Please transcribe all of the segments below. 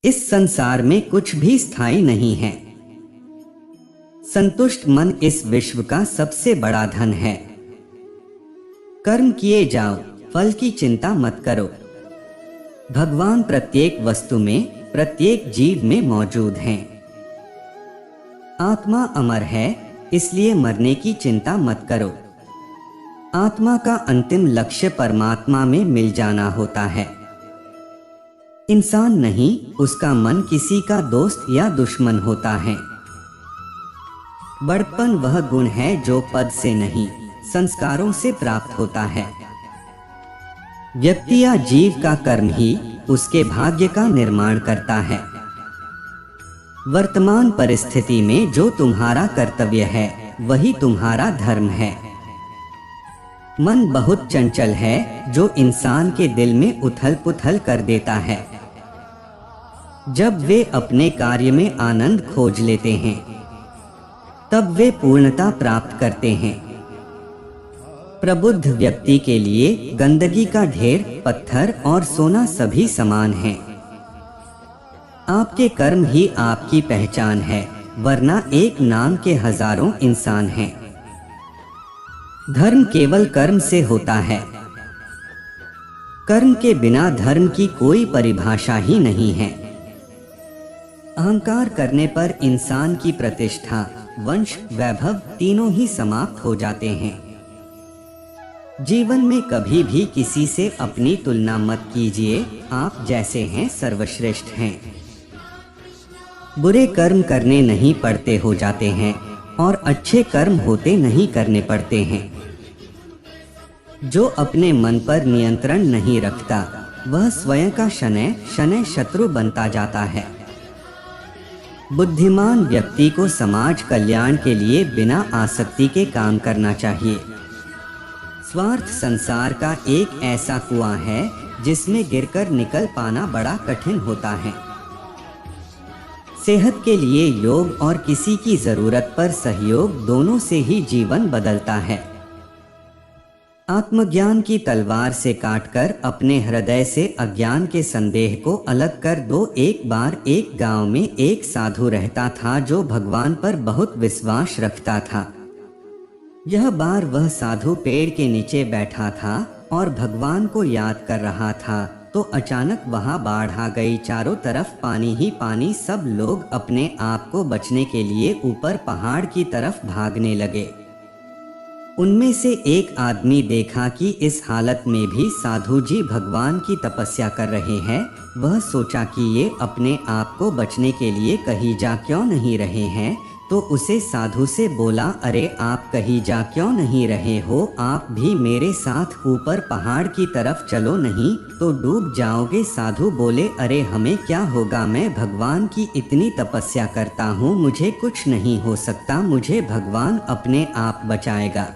इस संसार में कुछ भी स्थायी नहीं है। संतुष्ट मन इस विश्व का सबसे बड़ा धन है। कर्म किए जाओ, फल की चिंता मत करो। भगवान प्रत्येक वस्तु में, प्रत्येक जीव में मौजूद हैं। आत्मा अमर है, इसलिए मरने की चिंता मत करो। आत्मा का अंतिम लक्ष्य परमात्मा में मिल जाना होता है। इंसान नहीं, उसका मन किसी का दोस्त या दुश्मन होता है। बड़पन वह गुण है जो पद से नहीं, संस्कारों से प्राप्त होता है। व्यक्ति या जीव का कर्म ही उसके भाग्य का निर्माण करता है। वर्तमान परिस्थिति में जो तुम्हारा कर्तव्य है वही तुम्हारा धर्म है। मन बहुत चंचल है जो इंसान के दिल में उथल पुथल कर देता है। जब वे अपने कार्य में आनंद खोज लेते हैं तब वे पूर्णता प्राप्त करते हैं। प्रबुद्ध व्यक्ति के लिए गंदगी का ढेर, पत्थर और सोना सभी समान हैं। आपके कर्म ही आपकी पहचान है, वरना एक नाम के हजारों इंसान हैं। धर्म केवल कर्म से होता है। कर्म के बिना धर्म की कोई परिभाषा ही नहीं है। अहंकार करने पर इंसान की प्रतिष्ठा, वंश, वैभव तीनों ही समाप्त हो जाते हैं। जीवन में कभी भी किसी से अपनी तुलना मत कीजिए, आप जैसे हैं सर्वश्रेष्ठ हैं। बुरे कर्म करने नहीं पड़ते हो जाते हैं और अच्छे कर्म होते नहीं करने पड़ते हैं। जो अपने मन पर नियंत्रण नहीं रखता वह स्वयं का शनैः शनैः शत्रु बनता जाता है। बुद्धिमान व्यक्ति को समाज कल्याण के लिए बिना आसक्ति के काम करना चाहिए। स्वार्थ संसार का एक ऐसा कुआं है जिसमें गिरकर निकल पाना बड़ा कठिन होता है। सेहत के लिए योग और किसी की जरूरत पर सहयोग, दोनों से ही जीवन बदलता है। आत्मज्ञान की तलवार से काटकर अपने हृदय से अज्ञान के संदेह को अलग कर दो। एक बार एक गांव में एक साधु रहता था जो भगवान पर बहुत विश्वास रखता था। यह बार वह साधु पेड़ के नीचे बैठा था और भगवान को याद कर रहा था तो अचानक वहां बाढ़ आ गई। चारों तरफ पानी ही पानी। सब लोग अपने आप को बचने के लिए ऊपर पहाड़ की तरफ भागने लगे। उनमें से एक आदमी देखा कि इस हालत में भी साधु जी भगवान की तपस्या कर रहे हैं। वह सोचा कि ये अपने आप को बचने के लिए कहीं जा क्यों नहीं रहे हैं, तो उसे साधु से बोला, अरे आप कहीं जा क्यों नहीं रहे हो, आप भी मेरे साथ ऊपर पहाड़ की तरफ चलो, नहीं तो डूब जाओगे। साधु बोले, अरे हमें क्या होगा, मैं भगवान की इतनी तपस्या करता हूँ, मुझे कुछ नहीं हो सकता, मुझे भगवान अपने आप बचाएगा।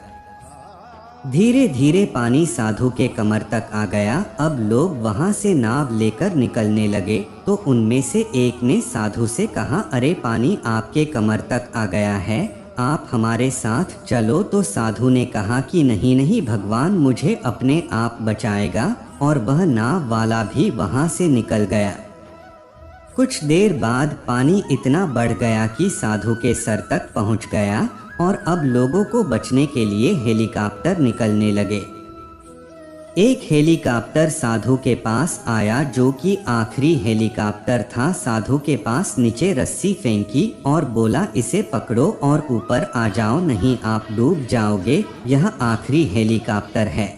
धीरे धीरे पानी साधु के कमर तक आ गया। अब लोग वहां से नाव लेकर निकलने लगे तो उनमें से एक ने साधु से कहा, अरे पानी आपके कमर तक आ गया है, आप हमारे साथ चलो। तो साधु ने कहा कि नहीं नहीं, भगवान मुझे अपने आप बचाएगा, और वह नाव वाला भी वहां से निकल गया। कुछ देर बाद पानी इतना बढ़ गया कि साधु के सर तक पहुंच गया और अब लोगों को बचने के लिए हेलीकॉप्टर निकलने लगे। एक हेलीकॉप्टर साधु के पास आया जो कि आखिरी हेलीकॉप्टर था। साधु के पास नीचे रस्सी फेंकी और बोला, इसे पकड़ो और ऊपर आ जाओ, नहीं आप डूब जाओगे, यह आखिरी हेलीकॉप्टर है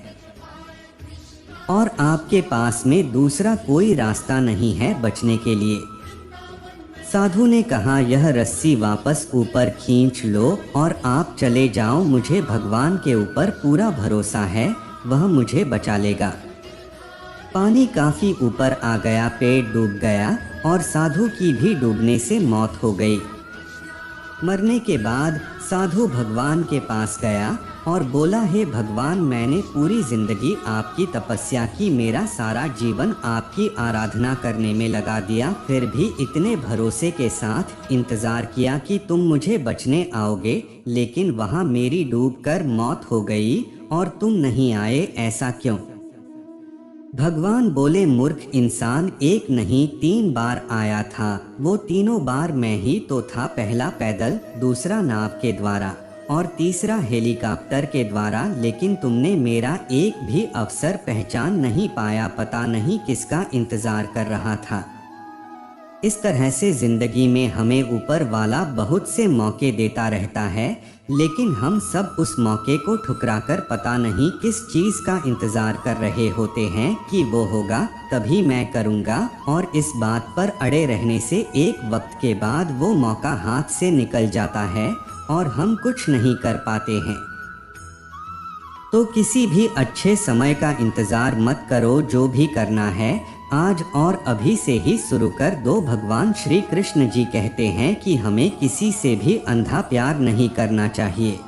और आपके पास में दूसरा कोई रास्ता नहीं है बचने के लिए। साधु ने कहा, यह रस्सी वापस ऊपर खींच लो और आप चले जाओ, मुझे भगवान के ऊपर पूरा भरोसा है, वह मुझे बचा लेगा। पानी काफी ऊपर आ गया, पेड़ डूब गया और साधु की भी डूबने से मौत हो गई। मरने के बाद साधु भगवान के पास गया और बोला, हे भगवान, मैंने पूरी जिंदगी आपकी तपस्या की, मेरा सारा जीवन आपकी आराधना करने में लगा दिया, फिर भी इतने भरोसे के साथ इंतजार किया कि तुम मुझे बचने आओगे, लेकिन वहाँ मेरी डूबकर मौत हो गई और तुम नहीं आए, ऐसा क्यों? भगवान बोले, मूर्ख इंसान, एक नहीं 3 बार आया था। वो तीनों बार मैं ही तो था। पहला पैदल, दूसरा नाव के द्वारा और तीसरा हेलीकॉप्टर के द्वारा। लेकिन तुमने मेरा एक भी अवसर पहचान नहीं पाया। पता नहीं किसका इंतजार कर रहा था। इस तरह से जिंदगी में हमें ऊपर वाला बहुत से मौके देता रहता है, लेकिन हम सब उस मौके को ठुकराकर पता नहीं किस चीज का इंतजार कर रहे होते हैं कि वो होगा तभी मैं करूँगा, और इस बात पर अड़े रहने से एक वक्त के बाद वो मौका हाथ से निकल जाता है और हम कुछ नहीं कर पाते हैं। तो किसी भी अच्छे समय का इंतजार मत करो। जो भी करना है आज और अभी से ही शुरू कर दो। भगवान श्री कृष्ण जी कहते हैं कि हमें किसी से भी अंधा प्यार नहीं करना चाहिए।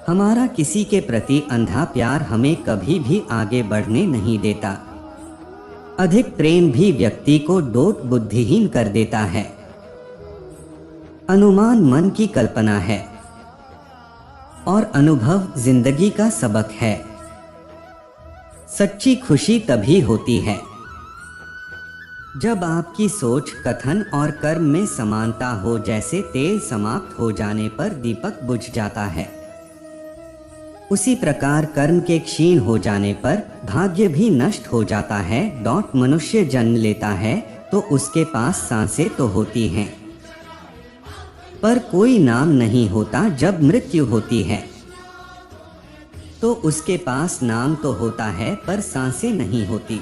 हमारा किसी के प्रति अंधा प्यार हमें कभी भी आगे बढ़ने नहीं देता। अधिक प्रेम भी व्यक्ति को डोट बुद्धिहीन कर देता है। अनुमान मन की कल्पना है और अनुभव जिंदगी का सबक है। सच्ची खुशी तभी होती है जब आपकी सोच, कथन और कर्म में समानता हो। जैसे तेल समाप्त हो जाने पर दीपक बुझ जाता है, उसी प्रकार कर्म के क्षीण हो जाने पर भाग्य भी नष्ट हो जाता है। मनुष्य जन्म लेता है तो उसके पास सांसें तो होती हैं, पर कोई नाम नहीं होता। जब मृत्यु होती है तो उसके पास नाम तो होता है पर सांसें नहीं होती।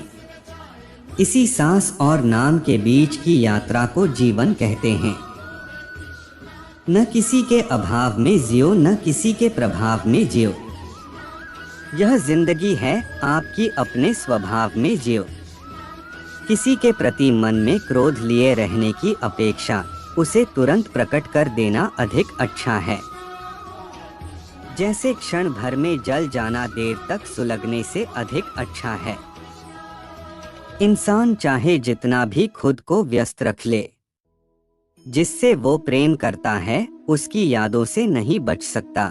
इसी सांस और नाम के बीच की यात्रा को जीवन कहते हैं। न किसी के अभाव में जियो, न किसी के प्रभाव में जियो। यह जिंदगी है, आपकी अपने स्वभाव में जियो। किसी के प्रति मन में क्रोध लिए रहने की अपेक्षा उसे तुरंत प्रकट कर देना अधिक अच्छा है। जैसे क्षण भर में जल जाना देर तक सुलगने से अधिक अच्छा है। इंसान चाहे जितना भी खुद को व्यस्त रख ले, जिससे वो प्रेम करता है उसकी यादों से नहीं बच सकता।